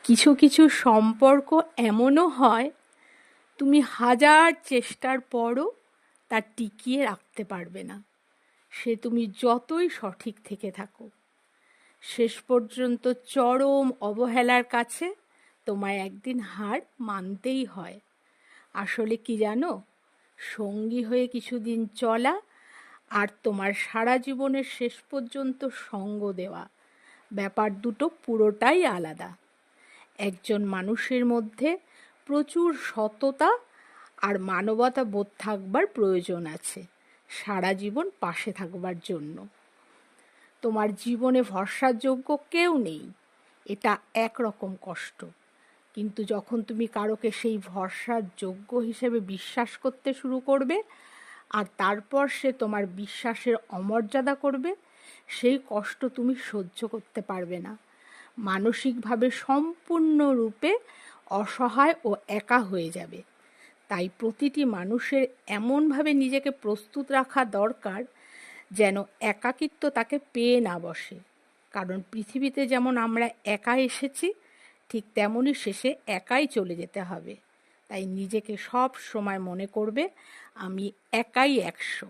কিছু কিছু সম্পর্ক এমনও হয়, তুমি হাজার চেষ্টার পরও তা টিকিয়ে রাখতে পারবে না, সে তুমি যতই সঠিক থেকে থাকো। শেষ পর্যন্ত চরম অবহেলার কাছে তোমায় একদিন হার মানতেই হয়। আসলে কি জানো, সঙ্গী হয়ে কিছুদিন চলা আর তোমার সারা জীবনের শেষ পর্যন্ত সঙ্গ দেওয়া, ব্যাপার দুটো পুরোটাই আলাদা। একজন মানুষের মধ্যে প্রচুর সততা আর মানবতা বোধ থাকবার প্রয়োজন আছে সারা জীবন পাশে থাকবার জন্য। তোমার জীবনে ভরসার যোগ্য কেউ নেই, এটা একরকম কষ্ট। কিন্তু যখন তুমি কারোকে সেই ভরসার যোগ্য হিসেবে বিশ্বাস করতে শুরু করবে আর তারপর সে তোমার বিশ্বাসের অমর্যাদা করবে, সেই কষ্ট তুমি সহ্য করতে পারবে না। মানসিকভাবে সম্পূর্ণরূপে অসহায় ও একা হয়ে যাবে। তাই প্রতিটি মানুষের এমনভাবে নিজেকে প্রস্তুত রাখা দরকার যেন একাকিত্ব তাকে পেয়ে না বসে। কারণ পৃথিবীতে যেমন আমরা একা এসেছি, ঠিক তেমনই শেষে একাই চলে যেতে হবে। তাই নিজেকে সব সময় মনে করবে, আমি একাই 100।